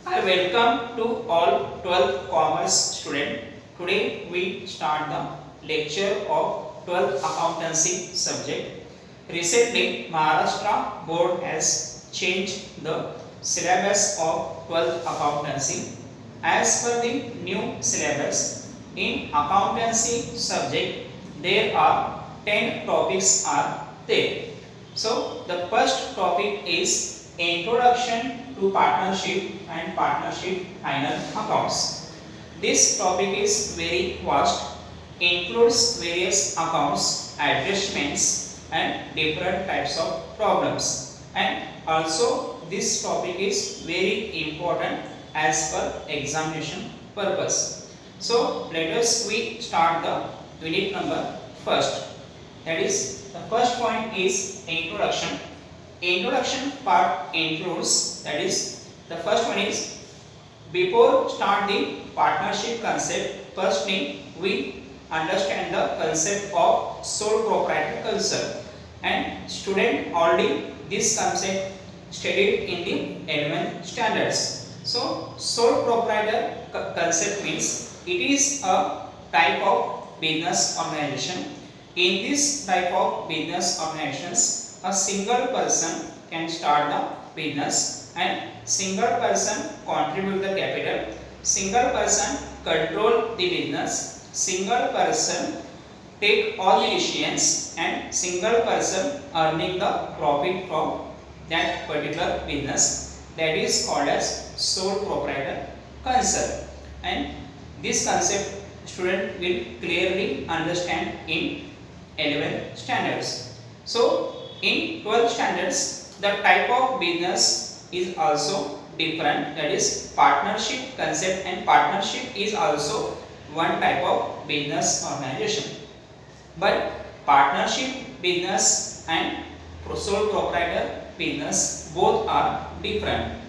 I welcome to all 12th Commerce student. Today we start the lecture of 12th Accountancy subject. Recently, Maharashtra board has changed the syllabus of 12th Accountancy. As per the new syllabus, in accountancy subject there are 10 topics are there. So the first topic is Introduction to Partnership and Partnership Final Accounts. This topic is very vast, includes various accounts, adjustments and different types of problems. And also this topic is very important as per examination purpose. So let us we start the unit number first. That is, the first point is introduction. Introduction part includes, that is, the first one is, before start the partnership concept, firstly we understand the concept of sole proprietor concept, and student already this concept studied in the 11th standards. So sole proprietor concept means it is a type of business organization. In this type of business organizations, a single person can start the business and single person contribute the capital, single person control the business, single person take all the decisions and single person earning the profit from that particular business. That is called as sole proprietor concept, and this concept student will clearly understand in 11th standards. So in 12th standards the type of business is also different, that is partnership concept, and partnership is also one type of business organization. But partnership business and sole proprietor business both are different.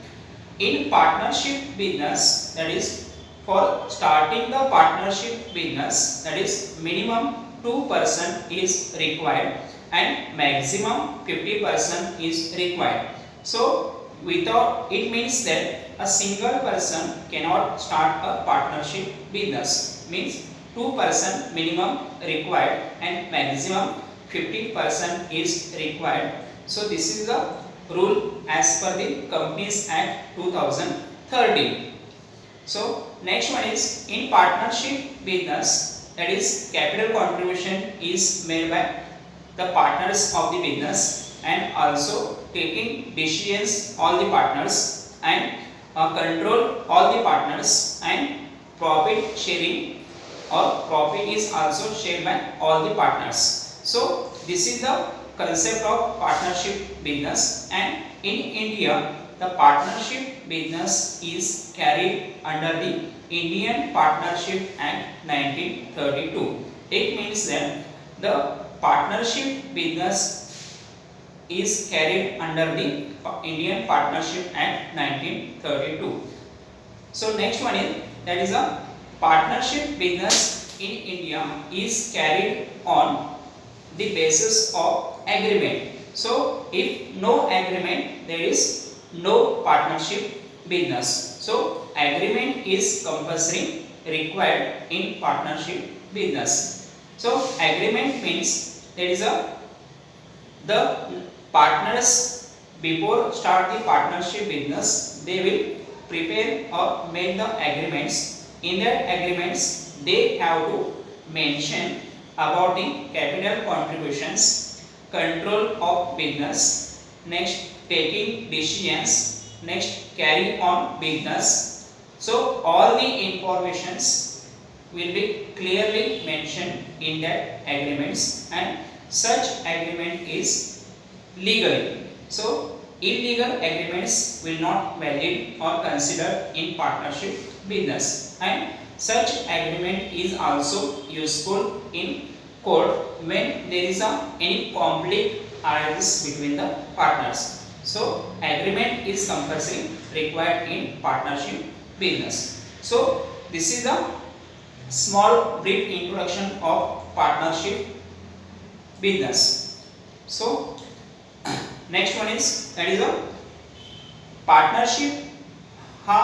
In partnership business, that is for starting the partnership business, that is minimum 2% is required and maximum 50% is required. So without, it means that a single person cannot start a partnership business, means 2% minimum required and maximum 50% is required. So this is the rule as per the Companies Act 2013. So next one is, in partnership business, that is capital contribution is made by the partners of the business and also taking decisions all the partners and control all the partners, and profit sharing or profit is also shared by all the partners. So this is the concept of partnership business, and in India the partnership business is carried under the Indian Partnership Act 1932. It means that the partnership business is carried under the Indian Partnership Act 1932. So next one is, that is a partnership business in India is carried on the basis of agreement. So if no agreement, there is no partnership business. So agreement is compulsory required in partnership business. So agreement means there is the partners before start the partnership business, they will prepare or make the agreements. In that agreements they have to mention about the capital contributions, control of business, next taking decisions, next carry on business. So all the informations will be clearly mentioned in that agreements, and such agreement is legal. So illegal agreements will not valid or considered in partnership business, and such agreement is also useful in court when there is any conflict arises between the partners. So agreement is compulsory required in partnership business. So this is the small brief introduction of partnership business. So next one is, that is a partnership हा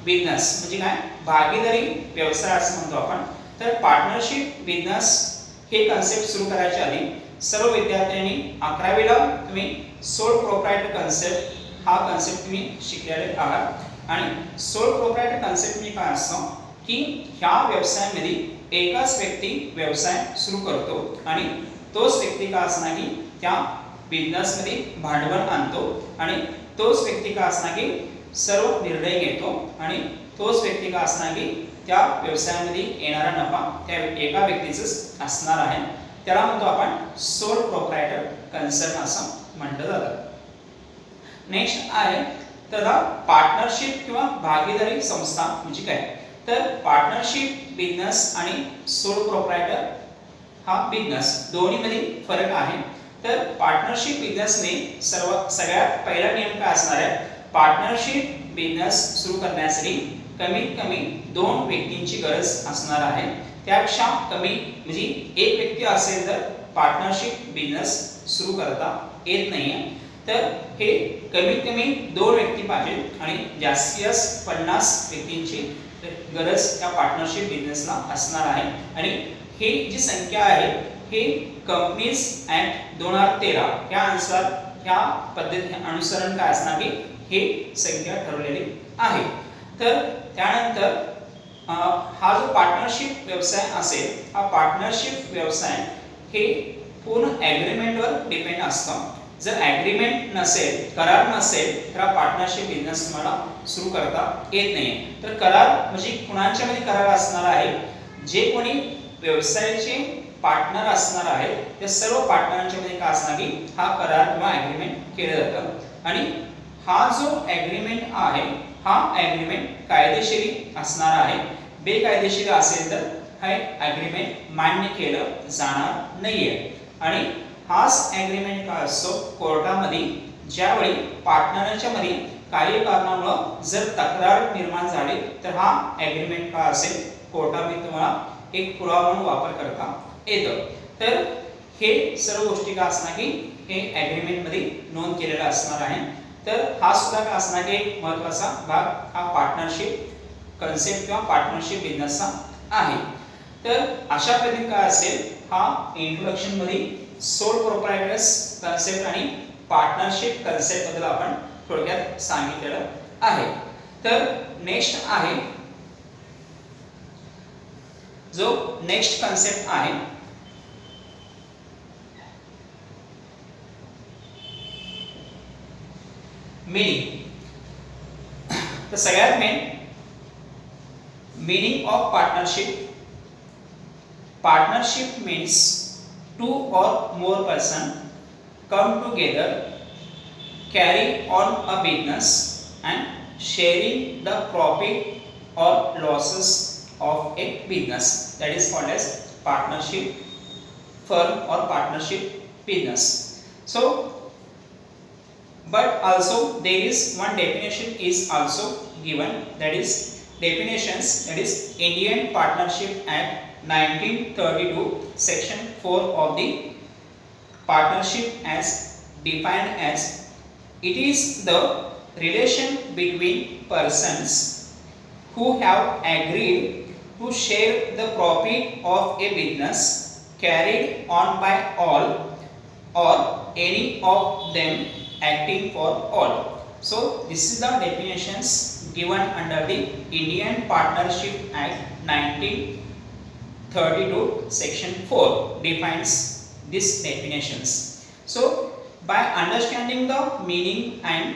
business म्हणजे काय भागीदारी व्यवसाय असं म्हणतो आपण. तर partnership business हे कन्सेप्ट सुरू करायच्या आधी सर्व विद्यार्थ्यांनी 11वीला तुम्ही सोल प्रोप्रायटर कन्सेप्ट हा कन्सेप्ट तुम्ही शिकलेले आहात. आणि सोल प्रोप्रायटर कन्सेप्ट म्हणजे काय असतं की ह्या व्यवसायामध्ये एकच व्यक्ती व्यवसाय सुरू करतो आणि तोच व्यक्ती का असणार की त्या बिझनेसमध्ये भांडवल आणतो आणि तोच व्यक्ती का असणार की सर्व निर्णय घेतो आणि तोच व्यक्ती का असणार की त्या व्यवसायामध्ये येणारा नफा त्या एका व्यक्तीचंच असणार आहे. त्याला म्हणतो आपण सोल प्रोप्रायटर कन्सेप्ट असं म्हटलं जातं. नेक्स्ट आहे तर पार्टनरशिप किंवा भागीदारी संस्था म्हणजे काय. तर पार्टनरशिप बिझनेस आणि सोल प्रोप्रायटर हा बिझनेस दोन्हीमध्ये फरक आहे. तर पार्टनरशिप बिझनेसने सगळ्यात पहिला नियम काय असणार आहे. पार्टनरशिप बिझनेस सुरू करण्यासाठी कमीत कमी 2 व्यक्तींची गरज असणार आहे. त्यापेक्षा कमी म्हणजे एक व्यक्ती असेल तर पार्टनरशिप बिझनेस सुरू करता येत नाहीये. तर हे कमीत कमी 2 व्यक्ती पाहिजे आणि जास्तीत जास्त 50 व्यक्तींची गरज त्या पार्टनरशिप बिझनेसला असणार आहे. आणि ही जी संख्या आहे हे कंपनीज ऍक्ट 2013 या अनुसार ह्या पद्धती अनुसरण काय असणार की हे संख्या ठरवलेली आहे. तर त्यानंतर हा जो पार्टनरशिप व्यवसाय असेल हा पार्टनरशिप व्यवसाय हे पूर्ण ॲग्रीमेंटवर डिपेंड असतं. जर ॲग्रीमेंट नसेल करार नसेल तर हा पार्टनरशिप बिझनेस तुम्हाला सुरू करता येत नाही. तर करार म्हणजे कुणाच्या मध्ये करार असणार आहे जे कोणी व्यवसायाचे पार्टनर असणार आहेत त्या सर्व पार्टनरांच्या मध्ये काय असणार की हा करार किंवा ॲग्रीमेंट केलं जातं. आणि हा जो ॲग्रीमेंट आहे हा ॲग्रीमेंट कायदेशीर असणार आहे. बेकायदेशीर असेल तर हे ॲग्रीमेंट मान्य केलं जाणार नाहीये. आणि हाच ॲग्रीमेंट काय असतो कोर्टामध्ये ज्यावेळी पार्टनरच्या मध्ये काही कारणामुळे जर तक्रार निर्माण झाली तर हा ॲग्रीमेंट काय असेल कोर्टामध्ये तुम्हाला एक पुरावा म्हणून वापर करता येतं. तर हे सर्व गोष्टी काय असणार की हे ॲग्रीमेंट मध्ये नोंद केलेला असणार आहे. तर हा सुद्धा काय असणार की एक महत्त्वाचा भाग हा पार्टनरशिप कन्सेप्ट किंवा पार्टनरशिप बिझनेसचा आहे. तर अशा पद्धतीने काय असेल हा इंट्रोडक्शन मध्ये सोल प्रोप्रायटर्स कन्सेप्ट आणि पार्टनरशिप कन्सेप्ट बद्दल आपण थोडक्यात सांगितलेलं आहे. तर नेक्स्ट आहे जो नेक्स्ट कन्सेप्ट आहे मीनिंग. तर सगळ्यात main meaning of partnership. Partnership means 2 or more person come together, carry on a business and sharing the profit or losses of a business. That is called as partnership firm or partnership business. So but also there is one definition is also given, that is definitions, that is Indian Partnership Act 1932 section 4 of the partnership as defined as it is the relation between persons who have agreed to share the profit of a business carried on by all or any of them acting for all. So this is the definitions given under the Indian Partnership Act 1932 section 4 defines these definitions. So by understanding the meaning and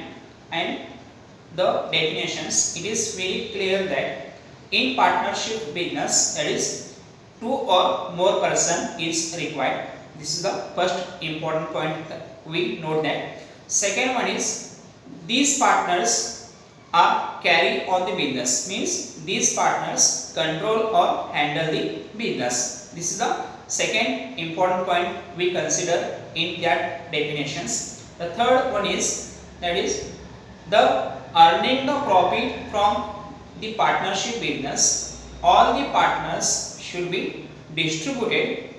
the definitions it is very clear that in partnership business that is 2 or more person is required. This is the first important point that we note that. Second one is these partners are carry on the business, means these partners control or handle the business. This is the second important point we consider in that definitions. The third one is that is the earning the profit from the partnership business. All the partners should be distributed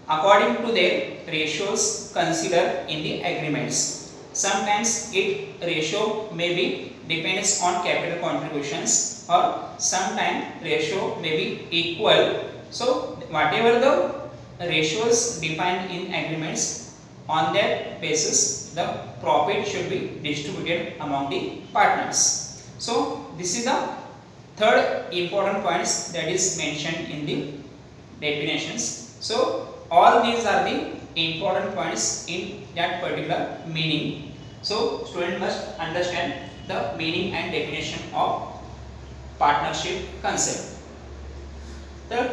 according to their ratios considered in the agreements. Sometimes it ratio may be depends on capital contributions, or sometime ratio may be equal. So whatever the ratios defined in agreements, on that basis the profit should be distributed among the partners. So this is the third important points that is mentioned in the definitions. So all these are the important points in that particular meaning. So student must understand the meaning and definition of partnership concept. तर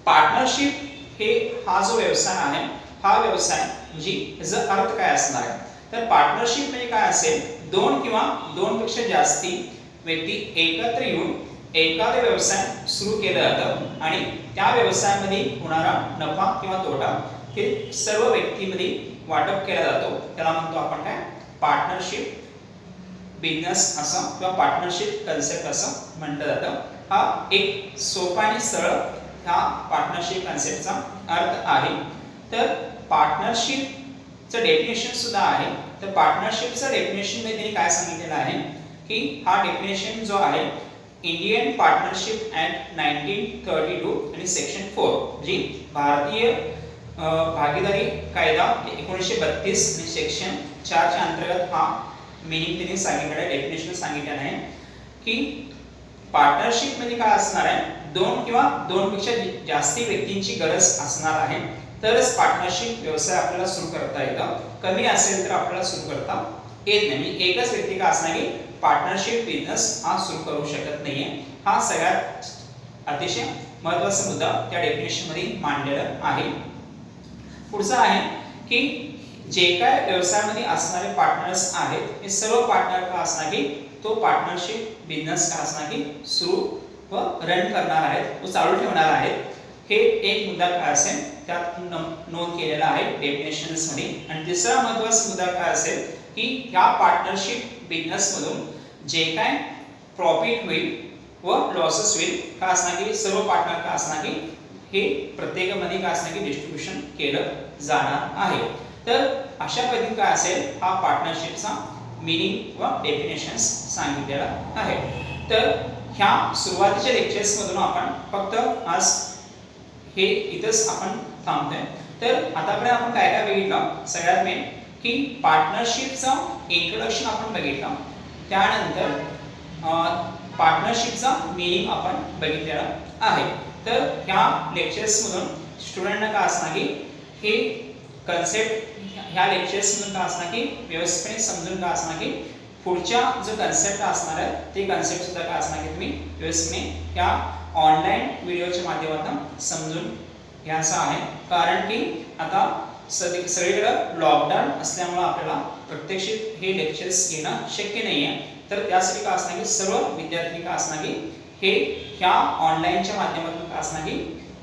partnership हे हा जो व्यवसाय आहे, हा व्यवसाय म्हणजे याचा अर्थ काय असणार आहे, तर पार्टनरशिप म्हणजे काय असेल, दोन किंवा दोनपेक्षा जास्ती व्यक्ती एकत्र येऊन एखादा व्यवसाय सुरू केला जातो आणि त्या व्यवसायामध्ये होणारा नफा किंवा तोटा हे सर्व व्यक्तींमध्ये वाटप केला जातो. त्याला म्हणतो आपण काय, पार्टनरशिप बिझनेस असं किंवा पार्टनरशिप कन्सेप्ट असं म्हटलं जातं. हा एक सोपा आणि सरळ हा पार्टनरशिप कन्सेप्टचा अर्थ आहे. तर पार्टनरशिपचं डेफिनेशन सुद्धा आहे. तर पार्टनरशिपचं डेफिनेशन मध्ये त्यांनी काय सांगितलेलं आहे की हा डेफिनेशन जो आहे इंडियन पार्टनरशिप ऍक्ट 1932 आणि सेक्शन 4 जी भारतीय भागीदारी कायदा 1932 आणि सेक्शन 4 च्या अंतर्गत हा मीनिंग त्यांनी सांगितलेलं आहे, डेफिनेशन सांगितलेलं आहे की पार्टनरशिप मध्ये काय असणार आहे, दोन किंवा दोनपेक्षा जास्ती व्यक्तींची गरज असणार आहे तरच पार्टनरशिप व्यवसाय आपल्याला सुरू करता येतं. कमी असेल तर आपल्याला सुरू करता येत नाही. एकच व्यक्ती का असणार की पार्टनरशिप बिझनेस हा सुरू करू शकत नाहीये. हा सगळ्यात अतिशय महत्त्वाचा मुद्दा त्या डेफिनेशन मध्ये मांडलेला आहे. पुढचा आहे की जे काय व्यवसायामध्ये असणारे पार्टनर्स आहेत हे सर्व पार्टनर का असणार की तो पार्टनरशिप बिझनेस का असणार की सुरू व रन करणार आहेत व चालू ठेवणार आहेत. हे एक मुद्दा काय असेल त्यात नोंद केलेला आहे डेफिनेशन्स मध्ये. आणि तिसरा महत्त्वाचा मुद्दा काय असेल की या पार्टनरशिप बिझनेस मधून जे काय प्रॉफिट होईल व लॉसेस होईल का असणार की सर्व पार्टनर का असणार की हे प्रत्येकामध्ये का असणार की डिस्ट्रीब्युशन केलं जाणार आहे. तर अशा पद्धतीने काय असेल हा पार्टनरशिपचा मीनिंग व डेफिनेशन्स सांगितलेला आहे. तर ह्या सुरुवातीच्या लेक्चर्स मधून आपण फक्त आज हे इथंच आपण थांबतोय. तर आतापर्यंत आपण काय काय बघितलं, सगळ्यात मेन की पार्टनरशिपचं इंट्रोडक्शन आपण बघितलं, त्यानंतर पार्टनरशिपचा मीनिंग आपण बघितलेला आहे. तर ह्या लेक्चर्स मधून स्टुडंटना का असणार की हे कन्सेप्ट ह्या लेक्चर्स मधून का असणार की व्यवस्थितपणे समजून का असणार की पुढच्या जो कन्सेप्ट असणार आहे ते कन्सेप्ट सुद्धा का असणार की तुम्ही व्यवस्थितपणे ह्या ऑनलाईन व्हिडिओच्या माध्यमातून समजून घ्यायचं आहे. कारण की आता सगळीकडे लॉकडाऊन असल्यामुळे आपल्याला प्रत्यक्षित हे लेक्चर्स घेणं शक्य नाही आहे. तर त्यासाठी का असणार की सर्व विद्यार्थी का असणार की हे ह्या ऑनलाईनच्या माध्यमातून का असणार की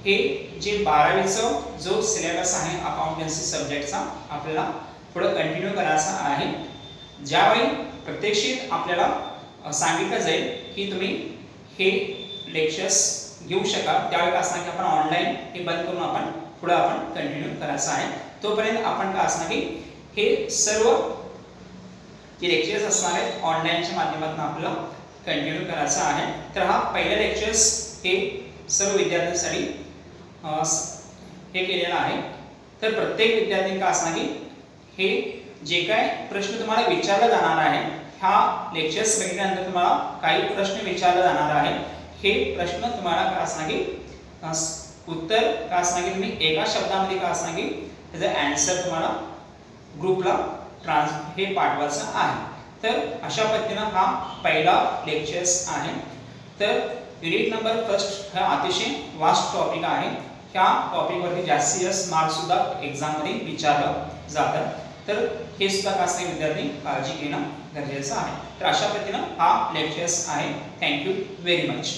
हे जे 12वीचं जो सिलेबस आहे अकाउंटन्सी सब्जेक्टचा आपल्याला पुढे कंटिन्यू करायचा आहे. ज्यावेळी प्रत्यक्षित आपल्याला सांगितलं जाईल की तुम्ही हे लेक्चर्स घेऊ शकाल, त्यावेळी का असणार की आपण ऑनलाईन हे बंद करून आपण पुढे आपण कंटिन्यू करायचं आहे. तोपर्यंत आपण का असणार की हे सर्व जे लेक्चर्स असणार आहेत ऑनलाईनच्या माध्यमातून आपल्याला कंटिन्यू करायचं आहे. तर हा पहिला लेक्चर्स हे सर्व विद्यार्थ्यांसाठी हे केलेलं आहे. तर प्रत्येक विद्यार्थी का असणार की हे जे काय प्रश्न तुम्हाला विचारला जाणार आहे ह्या लेक्चर्स बघितल्यानंतर तुम्हाला काही प्रश्न विचारले जाणार आहे. हे प्रश्न तुम्हाला का असणार की उत्तर का असणार की तुम्ही एका शब्दामध्ये का असणार की त्याचा आन्सर तुम्हाला ग्रुपला हे पाठवायचं आहे. तर अशा पद्धतीनं हा पहिला लेक्चर्स आहे. तर युनिट नंबर फर्स्ट हा अतिशय वास्ट टॉपिक आहे. ह्या टॉपिकवरती जास्तीत जास्त मार्क्स सुद्धा एक्झाममध्ये विचारलं जातं. तर हे सुद्धा का असणार विद्यार्थी काळजी घेणं गरजेचं आहे. तर अशा पद्धतीनं हा लेक्चर्स आहे. Thank you very much.